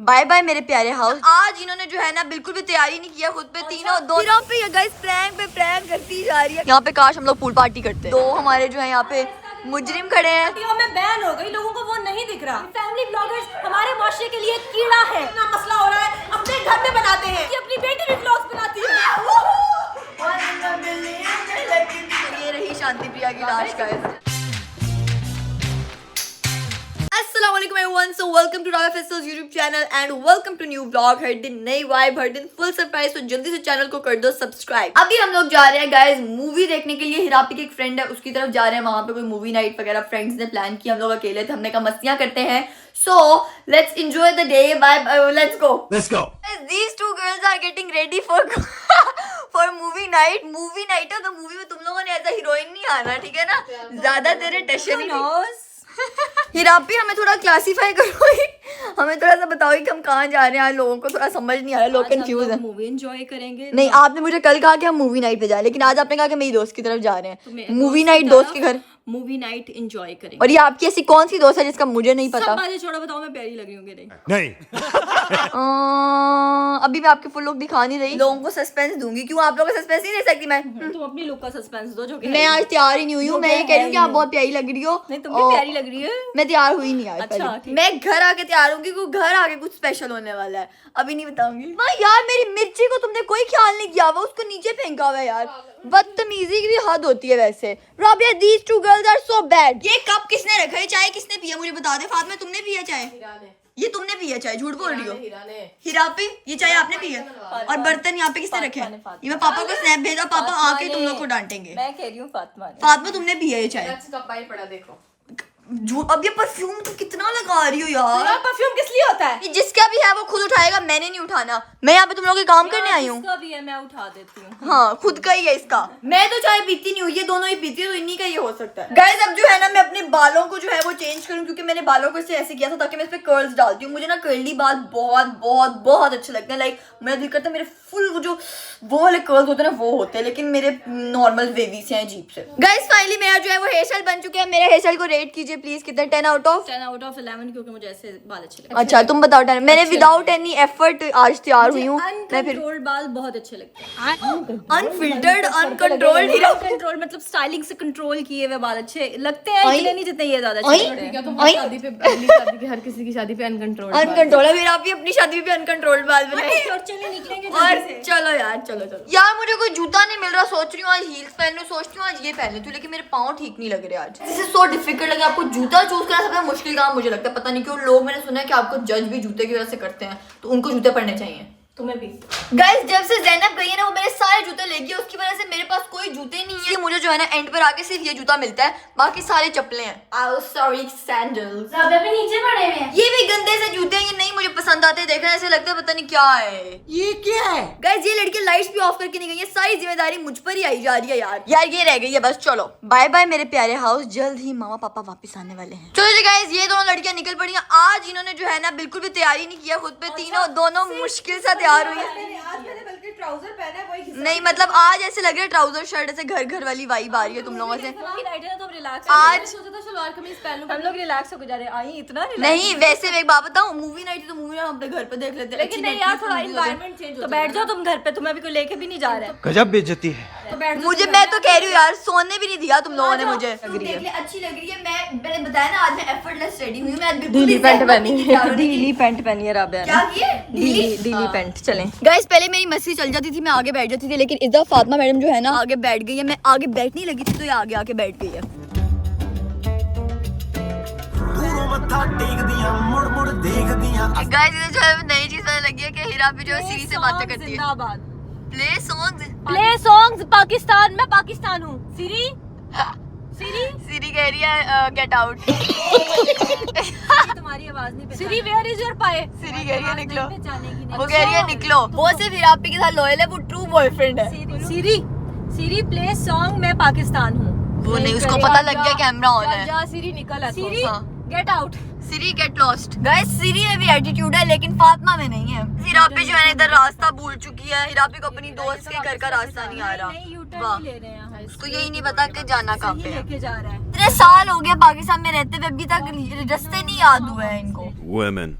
Bye bye मेरे प्यारे house. आज इन्होंने जो है ना बिल्कुल भी तैयारी नहीं किया खुद पे, तीनों दोनों पे गाइस प्रैंक पे प्रैंक करती जा रही है। यहाँ पे काश हम लोग पूल पार्टी करते। दो हमारे जो है यहाँ पे मुजरिम खड़े हैं। में बैन हो गई, लोगों को वो नहीं दिख रहा। फैमिली ब्लॉगर्स हमारे माशरे के लिए कीड़ा है। ना मसला हो रहा है, अपने घर में बनाते हैं कि अपनी बेटी भी व्लॉग्स बनाती है। ये रही शांति प्रिया की लाश guys. Assalamualaikum everyone, so welcome to Raga Festivals YouTube channel and welcome to new vlog। हर दिन नई वाइब, हर दिन फुल सरप्राइज, तो जल्दी से चैनल को कर दो सब्सक्राइब। अभी हम लोग जा रहे हैं गाइस मूवी देखने के लिए। हिरापी की एक फ्रेंड है, उसकी तरफ जा रहे हैं। वहां पे कोई मूवी नाइट वगैरह फ्रेंड्स ने प्लान किया, हम लोग अकेले थे, हमने कहा मस्तियां करते हैं। So let's enjoy the day, let's go। These two girls are getting ready for for movie night। Movie night है तो मूवी में तुम लोगों ने ऐसा हीरोइन नहीं आना, ठीक है ना? ज्यादा तेरे टशन हिरापी हमें थोड़ा क्लासिफाई करो, हमें थोड़ा सा बताओ कि हम कहाँ जा रहे हैं। आज लोगों को थोड़ा समझ नहीं आ रहा, लोग कंफ्यूज हैं। मूवी एंजॉय करेंगे। नहीं, आपने मुझे कल कहा कि हम मूवी नाइट पे जाए, लेकिन आज आपने कहा कि मेरी दोस्त की तरफ जा रहे हैं मूवी नाइट, दोस्त के घर मूवी नाइट एंजॉय करेंगे। और ये आपकी ऐसी कौन सी दोस्त है जिसका मुझे नहीं पता? सब बातें छोड़ो, बताओ मैं प्यारी लग रही हूँ कि नहीं? अभी मैं आपके फुल लुक दिखा नहीं रही, लोगों को सस्पेंस दूंगी। क्यों आप लोगों को सस्पेंस नहीं दे सकती मैं? तुम अपनी लुक का सस्पेंस दो जो कि मैं आज तैयार ही नहीं हुई हूँ। मैं ये कह रही हूँ कि आप बहुत प्यारी लग रही हो। नहीं, तुम भी प्यारी लग रही है। मैं तैयार हुई नहीं आज। अच्छा, पहले मैं घर आके तैयार होंगी, क्योंकि घर आके कुछ स्पेशल होने वाला है, अभी नहीं बताऊंगी। वाह यार, मेरी मिर्ची को तुमने कोई ख्याल नहीं किया, वो उसको नीचे फेंका हुआ है यार। बदतमीजी की भी हद होती है वैसे। Rabia, these two girls are so bad। ये कप किसने रखा है? चाय किसने पिया मुझे बता दे। फातिमा, तुमने पिया चाय? ये तुमने पिया चाय? झूठ बोल रही हो। हिरापी, ये चाय आपने पिया? और बर्तन यहाँ पे किसने रखे हैं? ये मैं पापा को स्नैप भेजा, पापा आके तुम लोग को डांटेंगे। मैं कह रही हूँ फातिमा तुमने पिया ये चाय? पड़ा देखो। झूठ। अब ये परफ्यूम तो कितना लगा रही हो यार। परफ्यूम किस लिए होता है? जिसका भी है वो खुद उठाएगा, मैंने नहीं उठाना। मैं यहाँ पे तुम लोग के काम करने आई हूँ। जिसका भी है मैं उठा देती हूँ। हाँ, खुद का ही है इसका। मैं तो चाय पीती नहीं हूँ, ये दोनों ही पीती है, तो इन्हीं का ये हो सकता है। गाइस, अब जो है ना मैं अपने बालों को जो है वो चेंज करूँ, क्योंकि मैंने बालों को इससे ऐसे किया था ताकि मैं इस पे कर्ल्स डालती हूँ। मुझे ना कर्ली बाल बहुत बहुत बहुत अच्छे लगते हैं। लाइक मेरा दिल करता है मेरे फुल जो वो वाले कर्ल्स होते हैं ना वो होते हैं, लेकिन मेरे नॉर्मल वेवी से हैं, अजीब से। गाइस, फाइनली मेरा जो है वो हेयर स्टाइल बन चुका है। मेरे हेयर स्टाइल को रेट कीजिए प्लीज, कितना? 10 आउट ऑफ 11, क्योंकि मुझे ऐसे बाल अच्छे लगते हैं। अच्छा, तुम बताओ 10। मैंने विदाउट एनी एफर्ट आज तैयार हुई हूँ। मैं फिर बाल बहुत अच्छे लगते हैं। अनफिल्टर्ड, अनकंट्रोल्ड, कंट्रोल मतलब स्टाइलिंग से कंट्रोल किए हुए बाल अच्छे लगते हैं, इतने नहीं जितने ये ज्यादा अच्छे लग रहे हैं। तुम शादी पे, अगली शादी पे, हर किसी की शादी पे अनकंट्रोल्ड है। फिर आप भी अपनी शादी पे अनकंट्रोल्ड बाल बनाए। और चले निकलेंगे और चलो यार, चलो यार, मुझे कोई जूता नहीं मिल रहा। सोच रही हूँ आज हील्स पहन लूं, सोचती हूँ आज ये पहन लेती हूँ, लेकिन मेरे पाँव ठीक नहीं लग रहे आज। This is so difficult. लगे आपको जूता चूज करना सबसे मुश्किल काम मुझे लगता है। पता नहीं क्यों लोग, मैंने सुना है कि आपको जज भी जूते की वजह से करते हैं, तो उनको जूते पहनने चाहिए। तुम्हें भी। गाइस, जब से ज़ैनब गई है ना, वो मेरे सारे जूते ले गई, उसकी वजह से मेरे पास कोई जूते नहीं है। मुझे जो है ना एंड पर आके सिर्फ ये जूता मिलता है, बाकी सारे चप्पलें हैं। Oh, sorry, sandals। पे नीचे पड़े हुए हैं। ये भी गंदे से जूते हैं, ये नहीं मुझे पसंद आते। देखना ऐसे लगता है पता नहीं क्या है। ये क्या है? गाइस, ये लड़की लाइट्स भी ऑफ करके नहीं गई है, सारी जिम्मेदारी मुझ पर ही आई जा रही है यार ये रह गई है बस। चलो बाय बाय मेरे प्यारे हाउस, जल्द ही मामा पापा वापस आने वाले हैं। चलो जी गाइस, ये दोनों लड़कियां निकल पड़ी हैं। आज इन्होंने जो है ना बिल्कुल भी तैयारी नहीं किया खुद पे, तीनों दोनों मुश्किल से तैयार हुई है। आज मैंने बल्कि ट्राउजर पहना है, वही नहीं मतलब आज ऐसे लग रहा है ट्राउजर शर्ट से घर वाली वाइब आ रही है तुम लोगों से। तो रिलैक्स आज सोचा था सलवार कमीज पहन लूं, हम लोग रिलैक्स हो जा रहे हैं। आई इतना नहीं, वैसे मैं एक बात बताऊं, मूवी नाइट तो मूवी हम अपने घर पे देख लेते हैं, लेकिन नहीं यार, थोड़ा एनवायरनमेंट चेंज हो। तो बैठ जाओ तुम घर पे, तुम्हें अभी कोई लेके भी नहीं जा रहा है। गजब बेइज्जती है। तो बैठ जाओ। मुझे, मैं तो कह रही हूँ यार, सोने भी नहीं दिया तुम लोगों ने मुझे। देख ले, अच्छी लग रही है। मैंने बताया ना, आज मैं एफर्टलेस रेडी हुई हूं। मैं आज बिल्कुल ढीली पैंट पहनी है, ढीली ढीली पैंट पहनी है राबिया ने। क्या किए? ढीली पैंट। चलें गाइस, पहले मेरी मस्ती चल जाती थी, मैं आगे बैठ जाती थी, लेकिन इस दफा फातिमा मैडम जो है ना आगे बैठ गई है। मैं आगे बैठने लगी थी तो ये आगे आके बैठ गई है। गाइस, ये जो है नई चीज लगी है कि हीरा भी जो है सीरी से बातें करती है। जिंदाबाद। प्ले सॉन्ग्स पाकिस्तान में, पाकिस्तान हूँ। सीरी सीरी कह रही है गेट आउट। तुम्हारी आवाज नहीं। सीरी वेयर इज योर पाए? सीरी कह रही है निकलो। पहचानेगी नहीं। वो कह रही है निकलो। वो सिर्फ हीरापी के साथ लॉयल है, वो ट्रू बॉयफ्रेंड है। सीरी प्ले सॉन्ग मैं पाकिस्तान हूँ। वो नहीं, उसको पता लग गया कैमरा ऑन है। जा सीरी निकल। सीरी गेट आउट। सीरी गेट लॉस्ट। गाइस, सीरी में भी एटीट्यूड है, लेकिन फातिमा में नहीं है। हिरापी जो है इधर रास्ता भूल चुकी है। हिरापी को अपनी दोस्त के घर का रास्ता नहीं आ रहा। वाह, उसको यही नहीं पता कि जाना कहाँ पे है। इतने साल हो गए पाकिस्तान में रहते हुए, अभी तक रास्ते नहीं याद हुए हैं इनको। Women।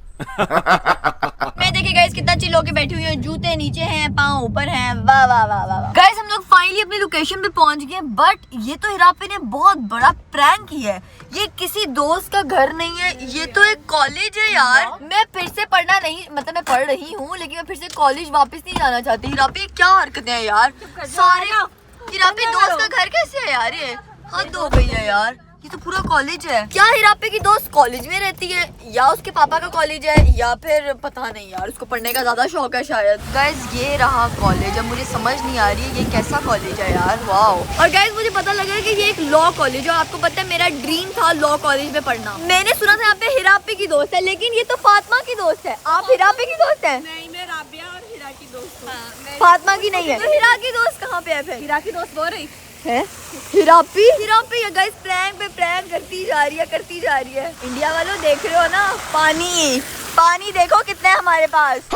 गाइस कितना चिल होके बैठी हुई है, जूते नीचे हैं, पाँव ऊपर हैं, वाह वाह वाह वाह। गाइस हम लोग फाइनली अपनी लोकेशन पे पहुंच गए, बट ये तो हिरापी ने बहुत बड़ा प्रैंक किया है। ये किसी दोस्त का घर नहीं है, ये तो एक कॉलेज है यार। मैं फिर से पढ़ना नहीं, मतलब मैं पढ़ रही हूँ लेकिन मैं फिर से कॉलेज वापस नहीं जाना चाहती। हिरापी क्या हरकतें हैं यार सारे। हिरापी दोस्त का घर कैसे है यार, ये हद हो गई है यार। ये तो पूरा कॉलेज है। क्या हिरापी की दोस्त कॉलेज में रहती है या उसके पापा का कॉलेज है या फिर पता नहीं यार, उसको पढ़ने का ज्यादा शौक है शायद। गाइस ये रहा कॉलेज, अब मुझे समझ नहीं आ रही है ये कैसा कॉलेज है यार, वाओ। और गाइस मुझे पता लगा कि ये एक लॉ कॉलेज है। आपको पता है मेरा ड्रीम था लॉ कॉलेज में पढ़ना। मैंने सुना था यहाँ पे हिरापी की दोस्त है, लेकिन ये तो फातिमा की दोस्त है। आप हिरापी की दोस्त है? नहीं, मैं राबिया और हिरा की दोस्त हूँ। फातिमा की नहीं है। तो हिरा की दोस्त कहाँ पे है फिर? हिरा की दोस्त वो रही है हिरापी गाइस प्रैंक पे प्रैंक करती जा रही है। इंडिया वालों देख रहे हो ना, पानी देखो कितना है हमारे पास।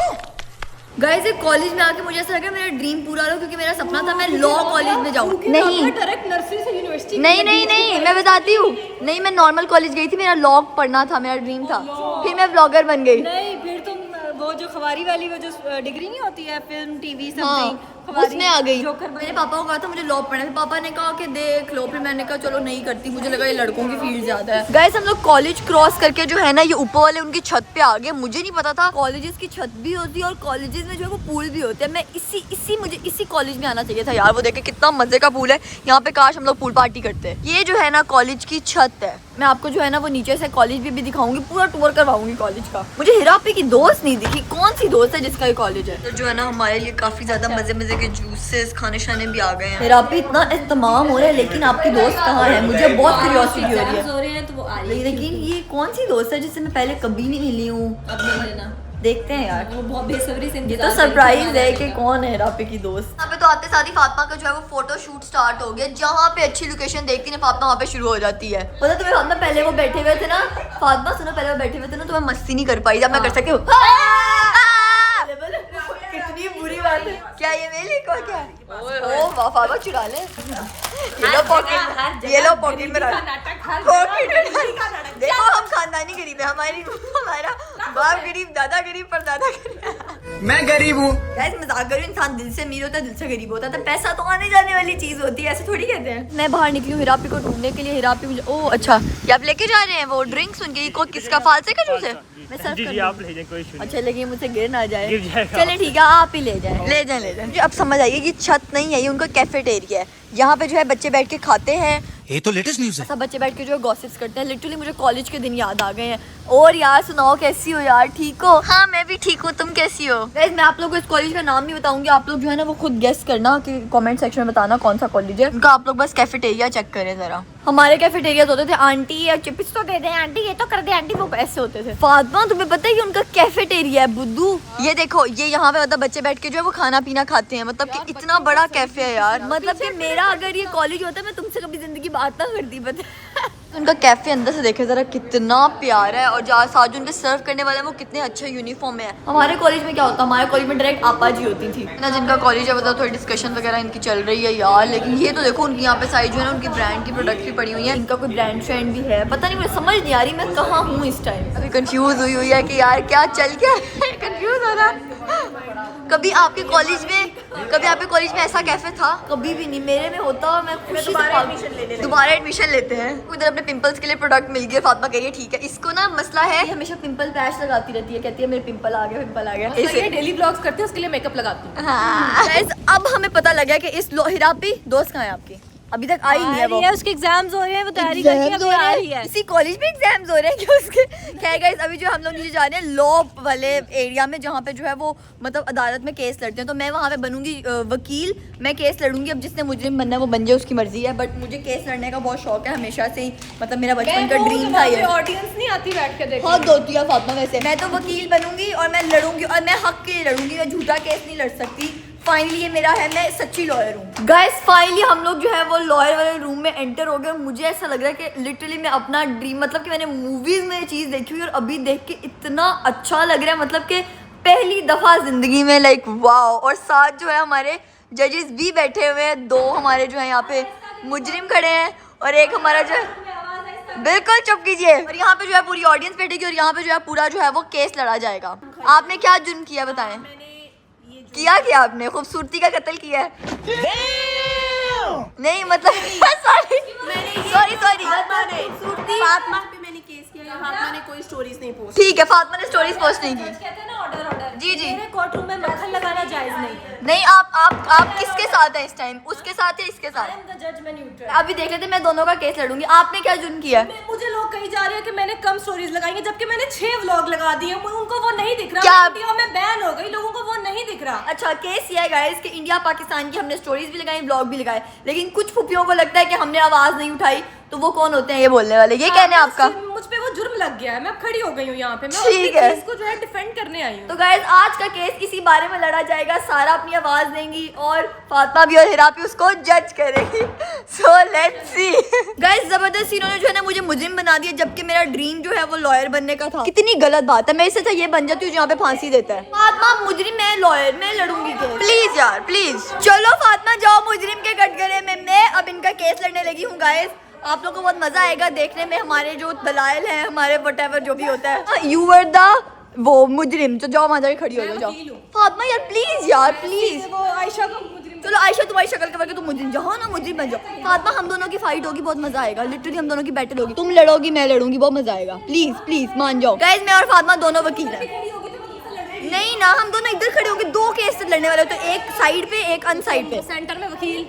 गाइस एक कॉलेज में आके मुझे ऐसा लगा मेरा ड्रीम पूरा हो, क्योंकि मेरा सपना था मैं लॉ कॉलेज में जाऊँ। नहीं डायरेक्ट नर्सरी से यूनिवर्सिटी। नहीं मैं बताती हूँ। नहीं मैं नॉर्मल कॉलेज गई थी, मेरा लॉ पढ़ना था, मेरा ड्रीम था। फिर मैं ब्लॉगर बन गई। नहीं, फिर तुम वो जो खबारी वाली वो जो डिग्री नहीं होती है, फिल्म टीवी समथिंग, उसमें आ गई। मेरे पापा को कहा था मुझे लॉ पढ़ना है, पापा ने कहा कि देख लो, फिर मैंने कहा चलो नहीं करती, मुझे लगा ये लड़कों की फील्ड ज्यादा है। गाइस हम लोग कॉलेज क्रॉस करके जो है ना ये ऊपर वाले उनकी छत पे आ गए। मुझे नहीं पता था कॉलेजेस की छत भी होती है और कॉलेजेस में जो है वो पूल भी होते हैं। मैं मुझे इसी कॉलेज में आना चाहिए था यार। वो देखे कितना मजे का पूल है यहाँ पे, काश हम लोग पूल पार्टी करते। ये जो है ना कॉलेज की छत है। मैं आपको जो है ना वो नीचे से कॉलेज भी दिखाऊंगी, पूरा टूर करवाऊंगी कॉलेज का। मुझे हिरापी की दोस्त नहीं दिखी, कौन सी दोस्त है जिसका ये कॉलेज है। तो जो है ना हमारे लिए काफी ज्यादा मजे के जूसेस खाने शाने भी आ गए हैं। हिरापी इतना इस्तेमाल हो रहा है, लेकिन आपकी दोस्त कहाँ है? मुझे बहुत क्यूरियोसिटी हो रही है। तो वो आ रही है। लेकिन ये कौन सी दोस्त है जिससे मैं पहले कभी नहीं मिली हूँ? अब नहीं लेना, देखते हैं यार, वो बहुत बेसब्री से ये तो सरप्राइज है कि कौन है हिरापी की दोस्त। यहाँ पे तो आते साथ ही फातिमा का जो है वो फोटो शूट स्टार्ट हो गया। जहाँ पे अच्छी लोकेशन देखती है फातिमा वहाँ पे शुरू हो जाती है। पता तुम्हें फातिमा पहले वो बैठे हुए थे ना, फातिमा सुनो पहले वो बैठे हुए थे ना, तो मैं मस्ती नहीं कर पाई, जब मैं कर सके कितनी बुरी बात है। क्या ये मेरे को क्या? ओ वाह फातिमा चुरा ले, ये लो पॉकेट में रख। देखो हम खानदानी गरीब है, हमारा बाप गरीब, दादा गरीब, परदादा गरीब। मैं गरीब हूँ। गाइस मजाक करो, इंसान दिल से अमीर होता है, दिल से गरीब होता है। तो पैसा तो आने जाने वाली चीज होती है, ऐसे थोड़ी कहते हैं। मैं बाहर निकली हूँ हिरापी को ढूंढने के लिए। हिरापी मुझे अच्छा ये आप लेके जा रहे हैं वो ड्रिंक्स उनके, किसका फालसे का जूस है? मैं सर्व कर दूं? आप ले जाए, कोई इशू नहीं। अच्छा लेकिन मुझसे गिर ना जाए। गिर जाएगा। चले ठीक है, आप ही ले जाए। मुझे अब समझ आई कि छत नहीं है, ये उनका कैफेटेरिया है। यहाँ पे जो है बच्चे बैठ के खाते हैं। ये तो लेटेस्ट न्यूज़ है। सब बच्चे बैठ के जो है गॉसिप्स करते हैं। लिटरली मुझे कॉलेज के दिन याद आ गए हैं। और यार सुनाओ कैसी हो यार, ठीक हो? हाँ मैं भी ठीक हूँ, तुम कैसी हो? गाइस मैं आप लोगों को इस कॉलेज का नाम नहीं बताऊंगी, आप लोग जो है ना वो खुद गेस करना कि कमेंट सेक्शन में बताना कौन सा कॉलेज है उनका। आप लोग बस कैफेटेरिया चेक करें जरा। हमारे कैफेटेरिया होते थे आंटी या चिप्स तो दे दे आंटी, ये तो कर दे आंटी, वो ऐसे होते थे। फातिमा तुम्हें पता है कि उनका कैफेटेरिया है बुद्धू। ये देखो ये यहाँ पे मतलब बच्चे बैठ के जो है वो खाना पीना खाते हैं, मतलब कि इतना बड़ा कैफे है यार। मतलब कि मेरा अगर ये कॉलेज होता मैं तुमसे कभी जिंदगी बात ना करती। पता उनका कैफे अंदर से देखे जरा कितना प्यारा है, और जहाँ साथ जो उनके सर्व करने वाले हैं वो कितने अच्छे यूनिफॉर्म में है। हमारे कॉलेज में क्या होता है, हमारे कॉलेज में डायरेक्ट आपा जी होती थी ना, जिनका कॉलेज है मतलब थोड़ी डिस्कशन वगैरह इनकी चल रही है यार। लेकिन ये तो देखो उनकी यहाँ पे साइड जो है ना उनकी ब्रांड की प्रोडक्ट भी पड़ी हुई है। इनका कोई ब्रांड फ्रेंड भी है, पता नहीं मुझे समझ नहीं आ रही मैं कहाँ हूँ इस टाइम। अभी कंफ्यूज हुई है कि यार क्या चल क्या कंफ्यूज हो रहा। कभी आपके कॉलेज में ऐसा कैफे था? कभी भी नहीं, मेरे में होता और मैं दोबारा एडमिशन लेते हैं। उधर अपने पिंपल्स के लिए प्रोडक्ट मिल गया। फातिमा कह रही है ठीक है, इसको ना मसला है हमेशा पिंपल पैच लगाती रहती है, कहती है मेरे पिंपल आ गया। इसे डेली ब्लॉग्स करते हैं, उसके लिए मेकअप लगाती हूँ। हाँ। Guys, अब हमें पता लगा कि इस हिरापी दोस्त कहाँ है आपकी? अभी तक आई नहीं है वो। उसके एग्जाम्स हो रहे हैं, वो तैयारी करके अभी आ रही है। इसी कॉलेज में एग्जाम्स हो रहे हैं क्या उसके? खैर गाइस अभी जो हम लोग नीचे जा रहे हैं लॉ वाले एरिया में, जहाँ पे जो है वो मतलब अदालत में केस लड़ते हैं। तो मैं वहाँ पे बनूंगी वकील, मैं केस लड़ूंगी। अब जिसने मुजरिम बनना है वो बन जाए, उसकी मर्जी है। बट मुझे केस लड़ने का बहुत शौक है हमेशा से ही, मतलब मेरा बचपन का ड्रीम था ये। ऑडियंस नहीं आती बैठ के देखने। बहुत होती है फातिमा वैसे। मैं तो वकील बनूंगी और मैं लड़ूंगी, और मैं हक के लिए लड़ूंगी, मैं झूठा केस नहीं लड़ सकती। फाइनली ये मेरा है, मैं सच्ची लॉयर हूँ। गाइस फाइनली हम लोग जो है वो लॉयर वाले रूम में एंटर हो गए। मुझे ऐसा लग रहा है कि लिटरली मैं अपना ड्रीम, मतलब कि मैंने मूवीज में ये चीज़ देखी हुई और अभी देख के इतना अच्छा लग रहा है, मतलब कि पहली दफ़ा ज़िंदगी में लाइक वाओ। और साथ जो है हमारे जजेस भी बैठे हुए हैं, दो हमारे जो है यहाँ पे मुजरिम खड़े हैं और एक हमारा जो बिल्कुल चुप कीजिए। और यहाँ पे जो है पूरी ऑडियंस बैठेगी और यहाँ पे जो है पूरा जो है वो केस लड़ा जाएगा। आपने क्या जुर्म किया बताएं? किया क्या आपने? खूबसूरती का कत्ल किया है? नहीं मतलब सॉरी फातिमा पे मैंने केस किया, फातिमा ने कोई स्टोरीज नहीं पोस्ट। ठीक है, फातिमा ने स्टोरीज पोस्ट नहीं की। कहते हैं ना ऑर्डर जी जी। मेरे कोर्ट रूम में मक्खन लगाना जायज नहीं है। नहीं आप किसके साथ हैं इस टाइम? उसके साथ है इसके साथ? I am the judge, मैं neutral। अभी देख लेते, मैं दोनों का केस लड़ूंगी। आपने क्या जुर्म किया है? मुझे लोग कही जा रहे हैं कि मैंने कम स्टोरीज लगाई हैं, जबकि मैंने 6 व्लॉग लगा दिए। उनको वो नहीं दिख रहा। क्या? इंडिया में बैन हो गई, लोगों को वो नहीं दिख रहा। अच्छा, केस ये है गाइस कि इंडिया पाकिस्तान की हमने स्टोरीज भी लगाई, ब्लॉग भी लगाए, लेकिन कुछ फुफियों को लगता है कि हमने आवाज नहीं उठाई। तो वो कौन होते हैं ये बोलने वाले? ये कहना है आपका? मुझ पे वो जुर्म लग गया है, मैं अब खड़ी हो गई हूँ यहाँ पे। मैं ठीक है। इसको जो है डिफेंड करने आई हूँ। तो गाइस आज का केस इसी बारे में लड़ा जाएगा। सारा अपनी आवाज देंगी और फातिमा भी और हिरा भी उसको जज करेगी। So let's see. गाइस जबरदस्ती इन्होंने जो है ना मुझे मुजरिम बना दिया, जबकि मेरा ड्रीम जो है वो लॉयर बनने का था। कितनी गलत बात है। मैं इससे अच्छा ये बन जाती हूँ जहाँ पे फांसी देता है। फातिमा मुजरिम, मैं लॉयर, मैं लड़ूंगी केस। प्लीज यार प्लीज। चलो फातिमा जाओ मुजरिम के कटघरे में। मैं अब इनका केस लड़ने लगी हूँ। गाइस आप लोगों को बहुत मजा आएगा देखने में। हमारे जो दलाइल हैं, हमारे व्हाटएवर जो भी होता है, यू वर द वो मुजरिम। तो जाओ वहां जाके खड़ी हो जाओ। फातिमा यार प्लीज यार प्लीज। वो आयशा को मुजरिम। चलो आयशा तुम्हारी शक्ल के करके तुम मुजरिम जाओ ना, मुजरिम बन जाओ। फातिमा हम दोनों की फाइट होगी, बहुत मजा आएगा। लिटरली हम दोनों की बैटल होगी। तुम लड़ोगी मैं लड़ूंगी, बहुत मजा आएगा। प्लीज प्लीज मान जाओ। गाइस मैं और फातिमा दोनों वकील हैं। नहीं ना, हम दोनों इधर खड़े होंगे। 2 केस से लड़ने वाले, तो एक साइड पे एक अन साइड पे। सेंटर में वकील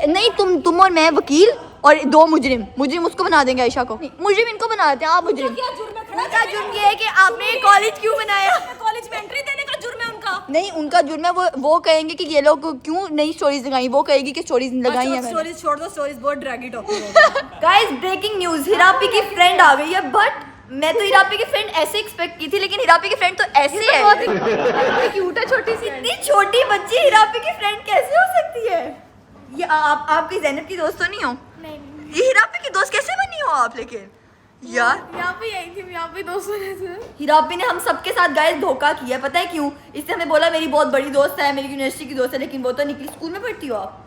नहीं, तुम और मैं वकील और 2 मुजरिम उसको बना देंगे आयशा को। मुजरिम इनको बना देते हैं। आप मुजरिम। क्या जुर्म है? उनका जुर्म ये है कि आपने कॉलेज क्यों बनाया? कॉलेज में एंट्री देने का जुर्म है उनका। नहीं, उनका जुर्म है वो कहेंगे कि ये लोग क्यों नई स्टोरीज लगाई। वो कहेगी कि स्टोरीज लगाई है मैंने। स्टोरीज छोड़ दो, स्टोरीज बहुत ड्रैगी टॉपिक है। गाइस ब्रेकिंग न्यूज, हिरापी की फ्रेंड आ गई है। बट मैं तो हिरापी की फ्रेंड ऐसे एक्सपेक्ट की थी, लेकिन हिरापी की फ्रेंड तो ऐसे है। क्यूट है, छोटी सी। इतनी छोटी बच्ची हिरापी की फ्रेंड कैसे हो सकती है? ये आपकी ज़ैनब की दोस्त तो नहीं हो? नहीं, ये हिरापी की दोस्त कैसे बनी हो आप? लेकिन यार यहाँ पे यही थी, यहाँ पे दोस्तों ने। हिरापी ने हम सबके साथ गाइस धोखा किया। पता है क्यों? इससे हमें बोला मेरी बहुत बड़ी दोस्त है, मेरी यूनिवर्सिटी की दोस्त है, लेकिन वो तो निकली स्कूल में पढ़ती हो आप।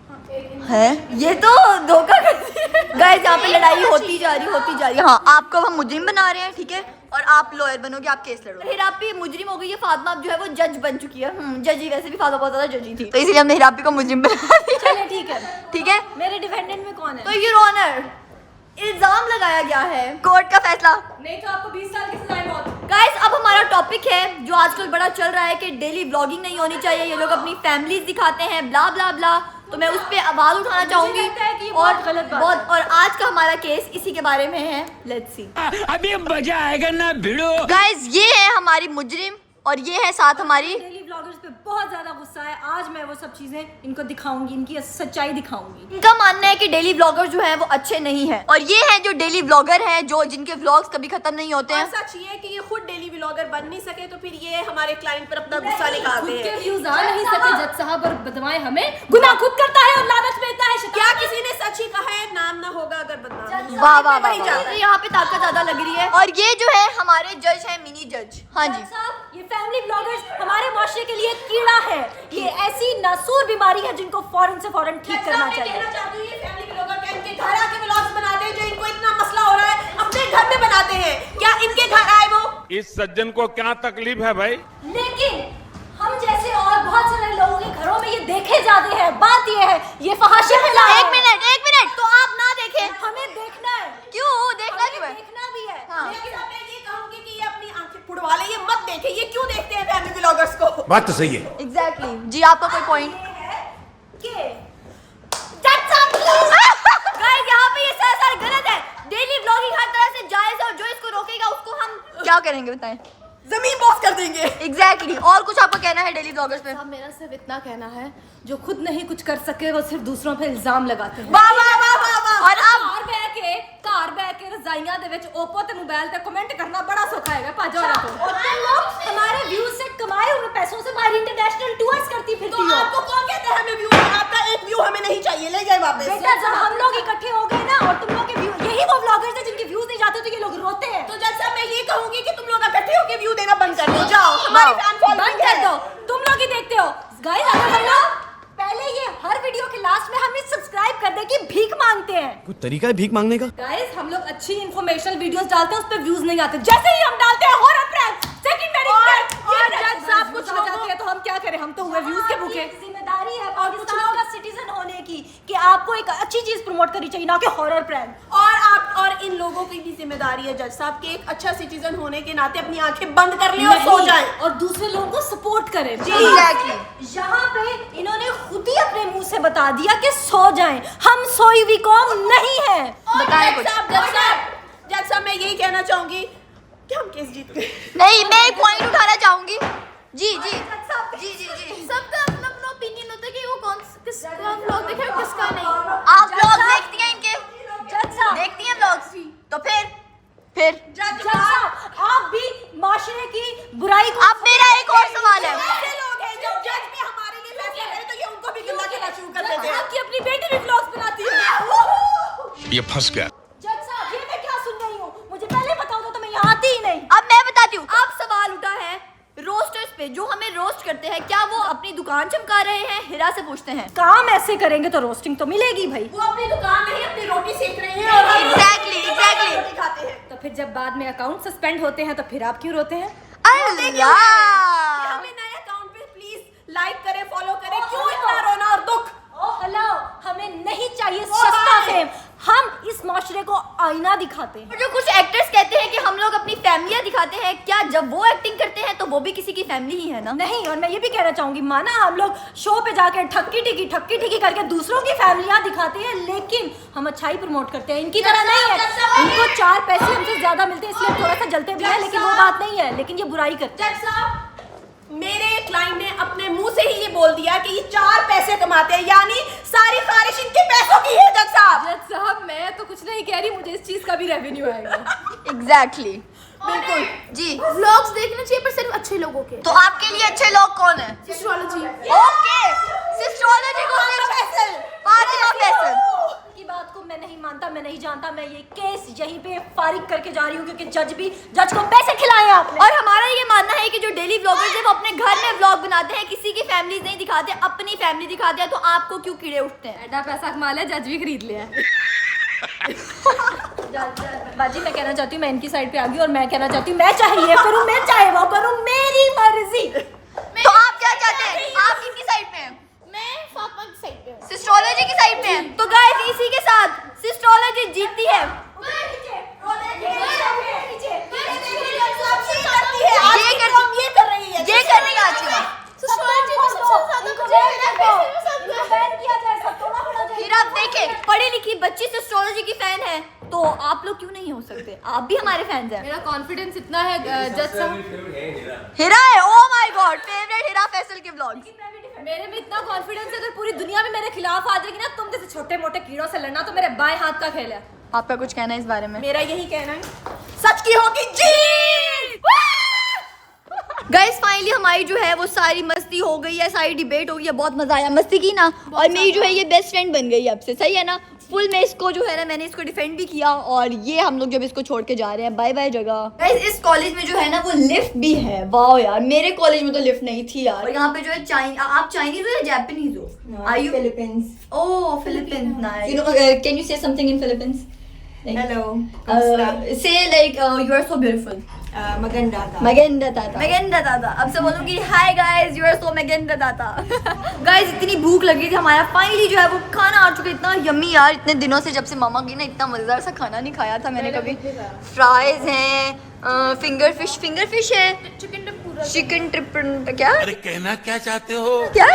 है ये तो धोखा करती है। गाइस यहाँ पे लड़ाई होती जा रही है। हाँ, आपको हम मुजरिम बना रहे हैं, ठीक है, और आप लॉयर बनोगे, आप केस लड़ोगे। हिरापी मुजरिम हो गई है, फातिमा अब जो है वो जज बन चुकी है। जज, वैसे भी फातिमा बहुत ज्यादा जजी थी, तो इसलिए हमने हिरापी को मुजरिम बना दिया। चलिए ठीक है। ठीक है, मेरे डिफेंडेंट में कौन है? तो योर ऑनर इल्जाम लगाया गया है, कोर्ट का फैसला। नहीं तो आपको 20 साल की सजा मौत। गाइस अब हमारा टॉपिक है जो आजकल बड़ा चल रहा है कि डेली ब्लॉगिंग नहीं होनी चाहिए, ये लोग अपनी फैमिलीज दिखाते हैं, ब्ला ब्ला ब्ला। तो मैं उस पे आवाज उठाना चाहूंगी लगता है कि ये और बहुत गलत बात है। और आज का हमारा केस इसी के बारे में है। Let's see. अभी मजा आएगा ना भिड़ो। गाइस ये है हमारी मुजरिम और ये है साथ हमारी। डेली ब्लॉगर्स पे बहुत ज्यादा गुस्सा है। आज मैं वो सब चीजें इनको दिखाऊंगी, इनकी सच्चाई दिखाऊंगी। इनका मानना है कि डेली ब्लॉगर जो है वो अच्छे नहीं है, और ये है जो डेली ब्लॉगर है जो जिनके व्लॉग्स कभी खत्म नहीं होते हैं। सच ये है कि ये खुद डेली व्लॉगर बन नहीं सके, तो फिर ये हमारे क्लाइंट पर अपना गुस्सा निकालते खुद के हैं। व्यूज आ नहीं सके जज साहब और बदवाएं हमें। गुनाह खुद करता है और लानत देता है। क्या किसी ने सच ही कहा है, नाम ना होगा अगर बदनाम। वाह वाह वाह वाह। तो यहाँ पे ताकत ज्यादा लग रही है। और ये जो है हमारे जज है, मिनी जज। हाँ जी साहब, ये फैमिली ब्लॉगर्स हमारे माशरे के लिए कीड़ा है। ये ऐसी नासूर बीमारी है जिनको फौरन से फौरन ठीक करना चाहिए। कहना चाहती हूँ ये फैमिली व्लॉगर क्या इनके घर आके व्लॉग्स बनाते हैं, जो इनको इतना मसला हो रहा है अपने घर में बनाते हैं? क्या इनके घर आए वो? इस सज्जन को क्या तकलीफ है भाई? लेकिन हम जैसे और बहुत सारे लोगों के घरों में ये देखे जाते हैं। बात ये है, ये फहाशी फैला है। एक मिनट तो आप ना देखें। हमें देखना है। क्यों देखना क्यों है? देखना भी है। हाँ। लेकिन अब मैं ये कहूंगी कि ये अपनी आंखें फुड़वा ले, ये मत देखे। ये क्यों देखते हैं फैमिली व्लॉगर्स को? बात तो सही है। एग्जैक्टली जी, आपका कोई पॉइंट? ये है कि गाइस यहाँ पे ये सरासर गलत है। डेली ब्लॉगिंग हर तरह से जायज है और जो इसको रोकेगा उसको हम क्या करेंगे बताएं? जमीन बॉस कर देंगे। एग्जैक्टली और कुछ आपको कहना है डेली ब्लॉगर्स पे? साहब मेरा सिर्फ इतना कहना है, जो खुद नहीं कुछ कर सके वो सिर्फ दूसरों पे इल्जाम लगाते हैं। वाह वाह वाह वाह वाह। और अब घर बह के रजाइयां दे विच ओप्पो ते मोबाइल ते कमेंट करना बड़ा सौखा है। पाजो वाला तो और तुम लोग हमारे व्यूज से कमाए हुए पैसों से हमारी इंटरनेशनल टूर्स करती फिरती तो हो। आपको कौन कहता है हमें व्यू? आपका एक व्यू हमें नहीं चाहिए, ले जाए वापस। बेटा जब हम लोग इकट्ठे हो गए ना और तुम लोग के व्यू, यही वो व्लॉगर्स हैं जिनके व्यूज नहीं जाते तो ये लोग रोते हैं। तो जैसा मैं ये कहूंगी कि तुम लोग इकट्ठे होकर व्यू देना बंद कर दो। जाओ, हमारी फैन बंद फॉलोइंग कर है। दो। तुम लोग ही देखते हो गाइस। अगर हम लोग पहले ये हर वीडियो के लास्ट में हमें सब्सक्राइब कर दे कि भीख मांगते हैं। कोई तरीका है भीख मांगने का? गाइस हम लोग अच्छी इंफॉर्मेशनल वीडियोस डालते हैं, उस पे व्यूज नहीं आते। जैसे ही हम डालते हैं हॉरर प्रैंक, सेकंडरी प्रैंक, और जज साहब कुछ आ जाते हैं तो हम क्या करें? हम तो हुए व्यूज के भूखे। जिम्मेदारी है पाकिस्तान का सिटीजन होने की कि आपको एक अच्छी चीज प्रमोट करनी चाहिए, ना कि हॉरर प्रैंक। और इन लोगों की भी जिम्मेदारी है जज साहब कि एक अच्छा सिटीजन होने के नाते अपनी आंखें बंद कर लें और सो जाएं और दूसरे लोगों को सपोर्ट करें। Exactly. यहाँ पे इन्होंने खुद ही अपने मुंह से बता दिया कि सो जाएं। हम सोई हुई कौम नहीं है। बताएं कुछ। जज साहब मैं यही कहना चाहूंगी कि हम केस जीत गए। नहीं, मैं एक पॉइंट उठाना चाहूंगी। जी जी जी जी जी सबका अपना अपना ओपिनियन होता है कि वो किसका व्लॉग देखे और किसका नहीं। आप व्लॉग देखती हैं इनके? जज साहब, देखती हैं व्लॉग्स? तो फिर जज साहब, आप भी माशरे की बुराई को। अब मेरा एक और सवाल है। ऐसे लोग हैं जब जज भी हमारे लिए फैसला करे तो ये उनको भी गिल्ला करना शुरू कर देते हैं। आपकी अपनी बेटी भी व्लॉग्स बनाती है। ये फंस गया। जज साहब, ये मैं क्या सुन रही हूँ? मुझे पहले बताओ तो मैं यहाँ आती ही नहीं। अब मैं बताती हूँ। अब सवाल उठा है रोस्टर्स पे, जो हमें रोस्ट करते हैं, क्या वो अपनी दुकान चमका रहे हैं? हिरा से पूछते हैं। काम ऐसे करेंगे तो रोस्टिंग तो मिलेगी भाई। वो अपनी दुकान में ही अपनी रोटी सेक रहे हैं और हम Exactly. रोटी खाते हैं। तो फिर जब बाद में अकाउंट सस्पेंड होते हैं तो फिर आप क्यों रोते हैं? अल्लाह। हमें नए अकाउंट पे प्लीज लाइक करें, फॉलो करें। क्यों इतना रोना और दुख? हेलो, हमें नहीं चाहिए सस्ता फेम। हम इस माशरे को आईना दिखाते हैं। और जो कुछ एक्टर्स कहते हैं कि हम लोग अपनी फैमिलियां दिखाते हैं, क्या जब वो एक्टिंग करते हैं तो वो भी किसी की फैमिली ही है ना? नहीं, और मैं ये भी कहना चाहूंगी, माना हम लोग शो पे जाके ठक्की टिकी करके दूसरों की फैमिलियां दिखाते हैं, लेकिन हम अच्छाई प्रमोट करते हैं। इनकी तरह नहीं है। इनको 4 पैसे हमसे ज्यादा मिलते हैं इसलिए हम थोड़ा सा जलते भी हैं, लेकिन वो बात नहीं है। लेकिन ये बुराई करते हैं। जज साहब, मेरे क्लाइंट ने अपने मुंह से ही ये बोल दिया कि ये 4 पैसे कमाते हैं, यानी सारी खारिश इनके पैसों की है। जज साहब, जज साहब मैं तो कुछ नहीं कह रही, मुझे इस चीज का भी रेवेन्यू आएगा। एग्जैक्टली। बिल्कुल जी। व्लॉग्स देखने चाहिए पर सिर्फ अच्छे लोगों के। तो आपके लिए अच्छे लोग कौन है? एस्ट्रोलॉजी। ओके, सिस्ट्रोलॉजी को फातिमा फैसल। की बात को मैं नहीं मानता, मैं नहीं जानता। मैं ये केस यहीं पे फारिग करके जा रही हूँ क्योंकि जज को पैसे खिलाए आपने। और हमारा ये मानना है कि जो डेली व्लॉगर्स हैं वो अपने घर में व्लॉग बनाते हैं, किसी की फैमिली नहीं दिखाते, अपनी फैमिली दिखाते हैं। तो आपको क्यों कीड़े उठते हैं? एडा पैसा कमा लिया, जज भी खरीद लिया। बाजी, मैं कहना चाहती हूँ, मैं इनकी साइड पे आ गई और मैं कहना चाहती हूँ, मैं चाहे ये करूँ, मैं चाहे वो करूँ, मेरी मर्जी। तो आप क्या चाहते हैं? आप किसकी साइड पे हैं? मैं फातिमा की साइड पे हूँ। सिस्ट्रोलॉजी की साइड पे हैं। तो गाइस इसी के साथ सिस्ट्रोलॉजी जीतती है। ये करने का अच्छी बात। फिर आप देखें, पढ़ी लिखी बच्ची एस्ट्रोलॉजी की फैन है, तो आप लोग क्यों नहीं हो सकते? आप भी हमारे फैंस हैं। मेरा कॉन्फिडेंस इतना है जज साहब, हिरा है। ओह माय गॉड, फेवरेट हिरा फैसल के व्लॉग्स। मेरे में इतना कॉन्फिडेंस है, अगर पूरी दुनिया में मेरे खिलाफ आ जाएगी ना, तुम जैसे छोटे मोटे कीड़ों से लड़ना तो मेरे बाएं हाथ का खेल है। आपका कुछ कहना है इस बारे में? मेरा यही कहना है, सच की होगी जीत। गाइस फाइनली हमारी जो है वो सारी मस्ती हो गई है, सारी डिबेट हो गई है, बहुत मजा आया मस्ती की ना। और मेरी जो है ये बेस्ट फ्रेंड बन गई है अब से, सही है ना? फुल में इसको जो है ना, मैंने इसको डिफेंड भी किया और ये हम लोग जब इसको छोड़ के जा रहे हैं, बाय बाय जगह। गाइस इस कॉलेज में जो है ना वो लिफ्ट भी है। वाओ यार, मेरे कॉलेज में तो लिफ्ट नहीं थी यार। और यहाँ पे जो है आप चाइनीज हो या जापानीज हो? Are you Philippines. Oh Philippines, nice. You know can you say something in Philippines? Hello. Say like you are so beautiful. Maganda ka. Maganda tata. Maganda tata. अब से बोलूँगी hi guys, you are so maganda tata. Guys इतनी भूख लगी थी, हमारा finally जो है वो खाना आ चुका है। इतना यम्मी यार, इतने दिनों से जब से मामा गई ना, इतना मजेदार सा खाना नहीं खाया था मैंने कभी। फ्राइज हैं, फिंगर फिश है, चिकन ट्रिप क्या? अरे कहना क्या चाहते हो? क्या?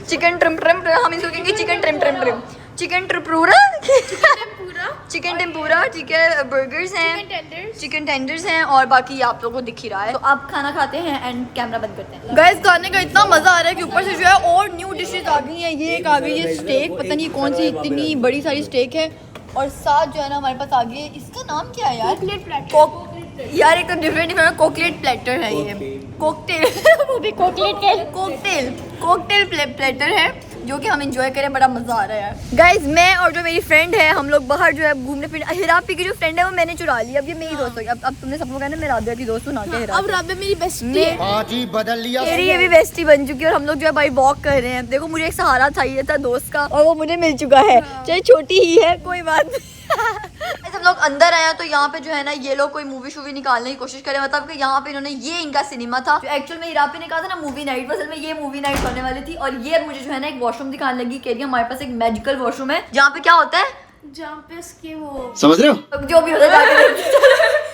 चिकन ट्रिम हम इसको कहेंगे chicken trim chicken tempura chicken tempura, ठीक है। बर्गर्स हैं, चिकन टेंडर्स हैं और बाकी आप लोगों को दिख ही रहा है। तो आप खाना खाते हैं एंड कैमरा बंद करते हैं। गाइस खाने का इतना मजा आ रहा है कि ऊपर से जो है और न्यू डिशेस आ गई हैं। ये एक आ गई है स्टेक, पता नहीं कौन सी इतनी बड़ी सारी स्टेक है, और साथ जो है ना हमारे पास आ गई है, इसका नाम क्या है यार? यार एक तो डिफरेंट कोकलेट प्लेटर है ये, कोकटेल वो भी कोकटेल प्लेटर है। जो कि हम एंजॉय करें, बड़ा मजा आ रहा है यार। गाइज मैं और जो मेरी फ्रेंड है हम लोग बाहर जो है घूमने फिरने। हिरापी की जो फ्रेंड है वो मैंने चुरा ली, अब ये मेरी दोस्त होगी। अब तुमने सबको कहना मैं राबिया की दोस्त हूँ ना कि अब राबिया मेरी बेस्टी है। जी बदल लिया। मेरी ये भी बेस्टी बन चुकी है और हम लोग जो है भाई वॉक कर रहे हैं। देखो मुझे एक सहारा चाहिए था दोस्त का और वो मुझे मिल चुका है, चाहे छोटी ही है कोई बात नहीं। हम लोग अंदर आए हैं तो यहाँ पे जो है ना ये लोग कोई मूवी शूवी निकालने की कोशिश करें, मतलब कि यहाँ पे इन्होंने ये इनका सिनेमा था। एक्चुअल में हिरापी ने कहा था ना मूवी नाइट, असल में ये मूवी नाइट होने वाली थी। और ये मुझे जो है ना एक वॉशरूम दिखाने लगी, कह रही हमारे पास एक मैजिकल वॉशरूम है जहाँ पे क्या होता है, जहाँ पे इसके वो समझ रहे हो जो भी होता है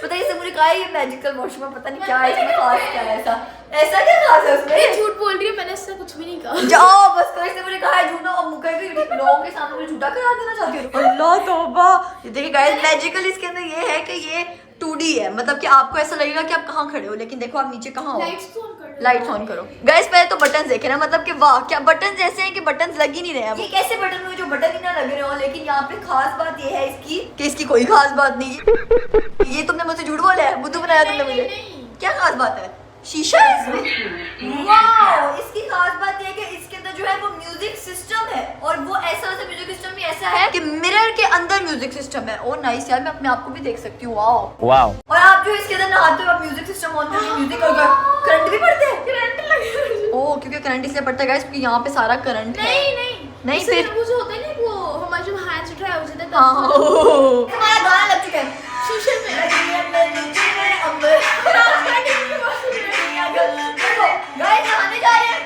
पता है। इससे मुझे कहा ये मैजिकल वॉशरूम है, पता नहीं क्या है इसमें खास, क्या है ऐसा क्या खास है उसमें। झूठ बोल रही है, मैंने इससे कुछ भी नहीं कहा। जाओ बस करो, इसने मुझे कहा है झूठा और मुकर भी लोगों के सामने मुझे झूठा करा देना चाहती हो। अल्लाह तौबा। ये देखिए गाइस मैजिकल इसके अंदर ये है कि ये 2D है, मतलब कि आपको ऐसा लगेगा कि आप कहाँ खड़े हो, लेकिन देखो आप नीचे कहाँ हो। लाइट्स ऑन करो गाइस। पहले तो बटन देखे ना, मतलब कि वाह क्या बटन ऐसे हैं कि बटन लग ही नहीं रहे हैं। ये कैसे बटन हुए जो बटन ही ना लग रहे हो। लेकिन यहाँ पे खास बात ये है इसकी कि इसकी कोई खास बात नहीं है। ये तुमने मुझसे झूठ बोला है, बुद्धू बनाया तुमने मुझे। क्या खास बात है, शीशा है इसमें। वाह इसकी खास बात ये है कि इसके अंदर जो है वो म्यूजिक सिस्टम है और वो ऐसा म्यूजिक सिस्टम भी ऐसा है कि मिरर के अंदर म्यूजिक सिस्टम है। ओ नाइस यार, मैं अपने आप को भी देख सकती हूँ। वाओ। और आप जो इसके अंदर नहाते हो आप म्यूजिक सिस्टम ऑन करके म्यूजिक और करंट भी पड़ते हैं। करंट लगे ओ क्योंकि करंट इसलिए पड़ता है गाइस क्योंकि यहाँ पे सारा करंट है। नहीं फिर वो जो होता है ना वो हमारे जो हैंड्स ड्राई हो जाते हैं हमारा गाना लग चुका है शीशे में। गाइस नहाने जा रहे हैं।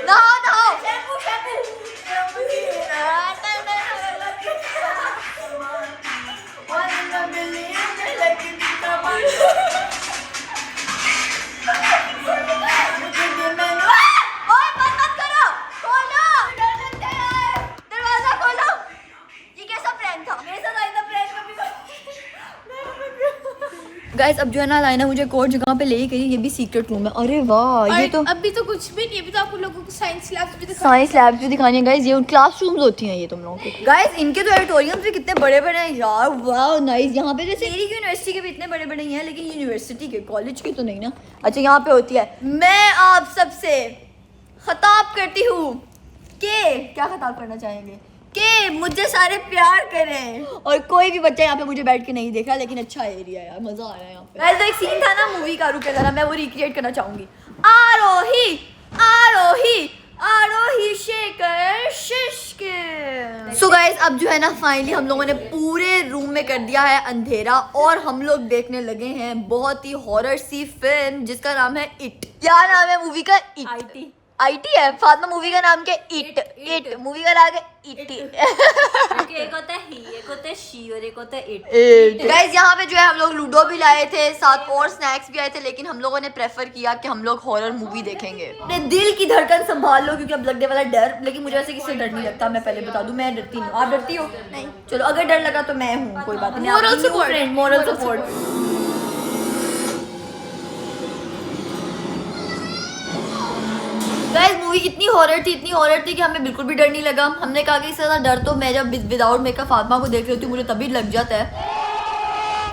नहाओ नहाओ। दरवाजा खोलो। ये कैसा प्रैंक था? मेरे साथ आइंदा प्रैंक कभी गाइस अब जो है ना लाइना मुझे एक और जगह पे ले गई, ये भी सीक्रेट रूम है। अरे वाह ये तो अभी तो कुछ भी नहीं, अभी तो आप लोगों को साइंस लैब्स भी दिखा। साइंस लैब्स भी दिखानी है गाइस, ये क्लासरूम्स होती हैं ये तुम लोगों को। गाइस इनके तो ऑडिटोरियम्स भी कितने बड़े बड़े हैं यार। वाह नाइस। यहाँ पे जैसे मेरी यूनिवर्सिटी के भी इतने बड़े बड़े हैं, लेकिन यूनिवर्सिटी के कॉलेज के तो नहीं ना। अच्छा यहाँ पे होती है मैं आप सबसे खिताब करती हूँ कि क्या खिताब करना चाहेंगे कि मुझे सारे प्यार करें। और कोई भी बच्चा यहाँ पे मुझे बैठ के नहीं देख रहा, लेकिन अच्छा एरिया है यार, मजा आ रहा है यहाँ पे। वैसे एक सीन था ना मूवी का, रुके जरा मैं वो रिक्रिएट करना चाहूंगी। आरोही आरोही आरोही शेखर शिश्के। सो गाइस अब जो है ना फाइनली हम लोगों ने पूरे रूम में कर दिया है अंधेरा और हम लोग देखने लगे हैं बहुत ही हॉरर सी फिल्म जिसका नाम है इट। क्या नाम है मूवी का? इट। आईटी है फातिमा मूवी का नाम क्या? इट मूवी का नाम है इट। एक होता है ही, एक होता है शी और एक होता है इट। गाइस यहाँ पे जो है हम लोग लूडो भी लाए थे, साथ और स्नैक्स भी आए थे, लेकिन हम लोगों ने प्रेफर किया कि हम लोग हॉरर मूवी देखेंगे। अपने दिल की धड़कन संभाल लो क्योंकि अब लगने वाला डर। लेकिन मुझे ऐसे किसी से डर नहीं लगता, मैं पहले बता दूं, मैं डरती नहीं। आप डरती हो? नहीं। चलो अगर डर लगा तो मैं हूँ, कोई बात नहीं। Moral support. गाइस मूवी इतनी हॉरर थी कि हमें बिल्कुल भी डर नहीं लगा। हमने कहा कि इससे ज़्यादा डर तो मैं जब विदाउट मेकअप फातिमा को देख रही होती हूँ मुझे तभी लग जाता है,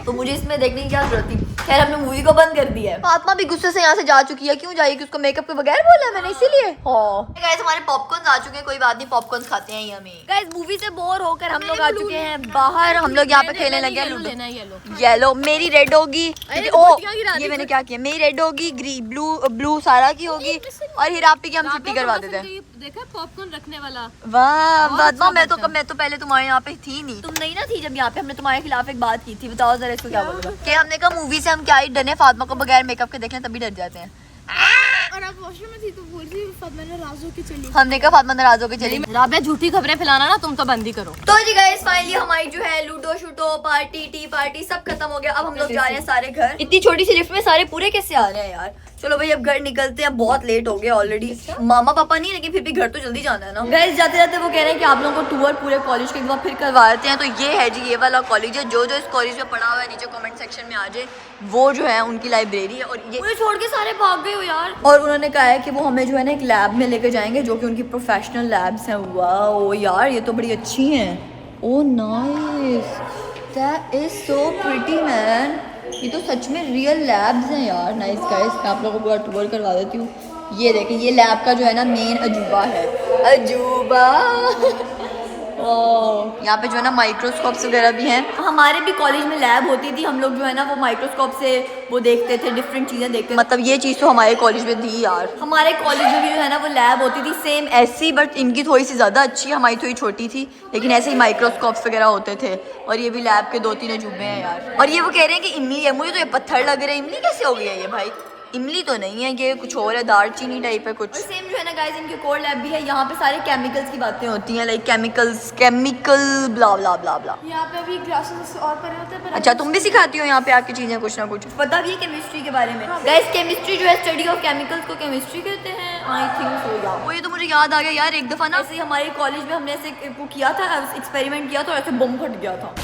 तो मुझे इसमें देखने की क्या जरूरत थी। खैर हमने मूवी को बंद कर दिया है। फातिमा भी गुस्से से यहाँ से जा चुकी है। क्यों जाएगी? उसको मेकअप के बगैर बोला है मैंने, इसीलिए। गाइस हमारे पॉपकॉर्न आ चुके हैं, कोई बात नहीं पॉपकॉर्न खाते हैं हमें। गाइस मूवी से बोर होकर हम लोग आ चुके हैं बाहर। हम लोग यहाँ पे खेलने लगे हैं येलो। मेरी रेड होगी। ओ ये मैंने क्या किया? मेरी रेड होगी, ग्रीन ब्लू सारा की होगी और हिरापी की हम छुट्टी करवा देते हैं। देखा पॉपकॉर्न रखने वाला। वाह फातिमा मैं तो पहले तुम्हारे यहाँ पे थी नहीं, तुम नहीं ना थी जब यहाँ पे हमने तुम्हारे खिलाफ एक बात की थी। बताओ जरा इसको क्या बोलूँगा कि हमने कहा मूवी से हम क्या ही डरे, फातिमा को बगैर मेकअप के देख लें तभी डर जाते हैं। और आप वॉशरूम में थी तो बोल रही फातिमा नाराज होके चली। हमने कहा फातिमा नाराज होके चली। राबिया झूठी खबरें फैलाना ना तुम तो बंद ही करो। तो जी गाइस फाइनली हमारी जो है लूडो शूटो पार्टी टी पार्टी सब खत्म हो गया। अब हम लोग जा रहे हैं सारे घर। इतनी छोटी सी लिफ्ट में सारे पूरे कैसे आ रहे हैं यार। चलो भाई अब घर निकलते हैं, बहुत लेट हो गया ऑलरेडी। मामा पापा नहीं, लेकिन फिर भी घर तो जल्दी जाना है ना। गाइस जाते जाते वो कह रहे हैं कि आप लोगों को टूर पूरे कॉलेज के एक बार फिर करवा देते हैं। तो ये है जी ये वाला कॉलेज है। जो इस कॉलेज में पढ़ा हुआ है नीचे कमेंट सेक्शन में आ जाए, वो जो है उनकी लाइब्रेरी है। और ये छोड़ के सारे भाग गए हो यार। और उन्होंने कहा है कि वो हमें जो है ना एक लैब में लेके जाएंगे जो कि उनकी प्रोफेशनल लैब्स हैं। वाओ यार ये तो बड़ी अच्छी हैं। Oh nice, that is so pretty man. ये तो सच में रियल लैब्स हैं यार। नाइस गाइस मैं आप लोगों को पूरा टूर करवा देती हूँ। ये देखें, ये लैब का जो है ना मेन अजूबा है, अजूबा। यहाँ पे जो है ना माइक्रोस्कोप्स वगैरह भी हैं। हमारे भी कॉलेज में लैब होती थी, हम लोग जो है ना वो माइक्रोस्कोप से वो देखते थे, डिफरेंट चीज़ें देखते थे। मतलब ये चीज़ तो हमारे कॉलेज में थी यार। हमारे कॉलेज में भी जो है ना वो लैब होती थी सेम ऐसी, बट इनकी थोड़ी सी ज़्यादा अच्छी है, हमारी थोड़ी छोटी थी, लेकिन ऐसे ही माइक्रोस्कोप्स वगैरह होते थे। और ये भी लैब के 2-3 अजूबे हैं यार। और ये वो कह रहे हैं कि इमली है, मुझे तो ये पत्थर लग रहे हैं, इमली कैसे हो गई है ये भाई? इमली तो नहीं है, ये कुछ और है, दालचीनी टाइप है कुछ। और सेम जो है ना गाइस इनकी कोर लैब भी है, यहाँ पे सारे केमिकल्स की बातें होती हैं, लाइक केमिकल ब्ला ब्ला ब्ला ब्ला। यहाँ पे भी ग्लासेस और पड़े होते हैं। अच्छा, तुम भी सिखाती हो यहाँ पे आके चीजें कुछ ना कुछ? पता भी है केमिस्ट्री के बारे में गाइस। केमिस्ट्री जो है स्टडी ऑफ केमिकल्स को केमिस्ट्री कहते हैं, आई थिंक सो यार। वो ये तो मुझे याद आ गया यार, एक दफा ना ऐसे हमारे कॉलेज में हमने ऐसे वो किया था, एक्सपेरिमेंट किया था और ऐसे बम फट गया था।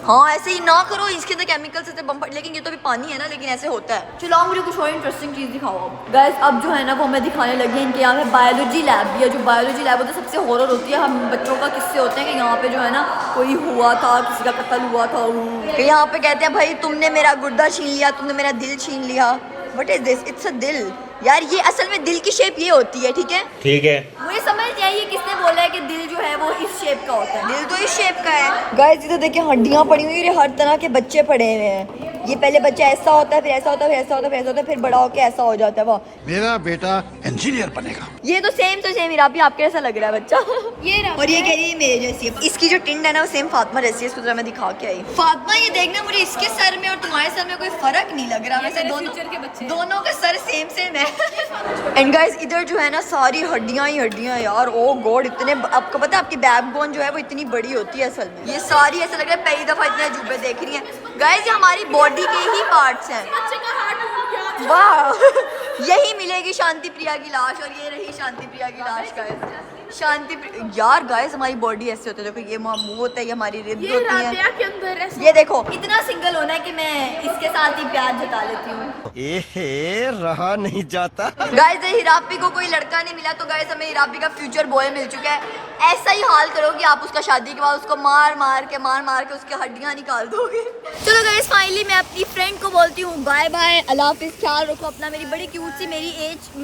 हाँ, ऐसे ही ना करो, इसके अंदर केमिकल्स से बम फट, लेकिन ये तो भी पानी है ना, लेकिन ऐसे होता है। चलो मुझे कुछ और इंटरेस्टिंग चीज़ दिखाओ अब गाइस। अब जो है ना वो हमें दिखाने लगे हैं इनके यहाँ पे बायोलॉजी लैब भी है। जो बायोलॉजी लैब होता है सबसे हॉरर होती है, हम बच्चों का किस्से होते हैं कि यहाँ पे जो है ना कोई हुआ था, किसी का कत्ल हुआ था। यहाँ पे कहते हैं भाई तुमने मेरा गुर्दा छीन लिया, तुमने मेरा दिल छीन लिया। What is this? It's a दिल यार। ये असल में दिल की शेप ये होती है, ठीक है? ठीक है। मुझे समझ नहीं आई किसने बोला है कि दिल जो है वो इस शेप का होता है। दिल तो इस शेप का है गाइस। इधर देखिए हड्डियां पड़ी हुई है, हर तरह के बच्चे पड़े हुए हैं। ये पहले बच्चा ऐसा होता है, फिर ऐसा होता है, फिर ऐसा होता है, फिर ऐसा होता है, फिर बड़ा होकर ऐसा हो जाता है। वो मेरा बेटा इंजीनियर बनेगा। ये तो सेम इराबी आपके जैसा लग रहा है बच्चा। और ये कह रही है मेरे जैसी है। इसकी जो टिंड है ना वो सेम फातिमा जैसी है, इसको जरा मैं दिखा के आई। फातिमा ये देखना, मुझे इसके सर में और तुम्हारे सर में कोई फर्क नहीं लग रहा। वैसे दोनों का सर सेम है। एंड गाइस इधर जो है ना सारी हड्डियां ही हड्डियां यार। ओ गॉड, इतने आपको पता है आपकी बैकबोन जो है वो इतनी बड़ी होती है असल में। ये सारी ऐसा लग रहा है पहली दफा इतने अजूबे देख रही हैं गाइस। ये हमारी बॉडी के ही पार्ट्स हैं। वाह, यही मिलेगी शांति प्रिया की लाश, और ये रही शांति प्रिया की लाश गाइस। शांति यार गाइस हमारी बॉडी ऐसे होती है, देखो ये मुंह होता है, ये हमारी रिब्स होती हैं। ये देखो इतना सिंगल होना है कि मैं इसके साथ ही प्यार जता लेती हूँ। रहा नहीं जाता। गाइस हिरापी को कोई लड़का नहीं मिला, तो गाइस हमें हिरापी का फ्यूचर बॉय मिल चुका है। ऐसा ही हाल करो कि आप उसका शादी के बाद उसको मार मार के उसकी हड्डियां निकाल दोगे। चलो गाइस फाइनली मैं अपनी फ्रेंड को बोलती हूँ बाय बाय, अल्लाह हाफिज, ख्याल रखो अपना। मेरी बड़ी क्यूट सी मेरी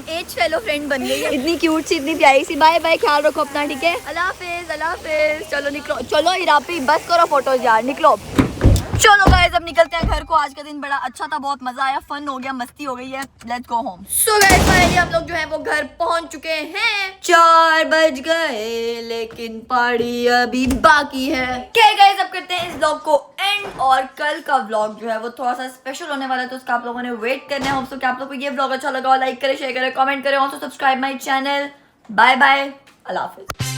एज फेलो फ्रेंड बन गई है, इतनी क्यूट सी, इतनी प्यारी सी। बाय बाय, ख्याल रखो अपना, ठीक है? अल्लाह हाफिज, अल्लाह हाफिज। चलो निकलो, चलो हिरापी बस करो फोटोज यार, निकलो। चलो गाइस अब निकलते हैं घर को। आज का दिन बड़ा अच्छा था, बहुत मजा आया, फन हो गया, मस्ती हो गई है। Let's go home. So guys finally हम लोग जो है वो घर पहुंच चुके हैं। 4 बज गए लेकिन पार्टी अभी बाकी है। क्या गाइस अब करते हैं इस व्लॉग को एंड, और कल का व्लॉग जो है वो थोड़ा सा स्पेशल होने वाला है, तो उसका आप लोगों ने वेट करना है। होप सो कि आप लोग को ये व्लॉग अच्छा लगा, लाइक करें, शेयर करें, कमेंट करें, also subscribe my channel. Bye bye, अल्लाह हाफिज।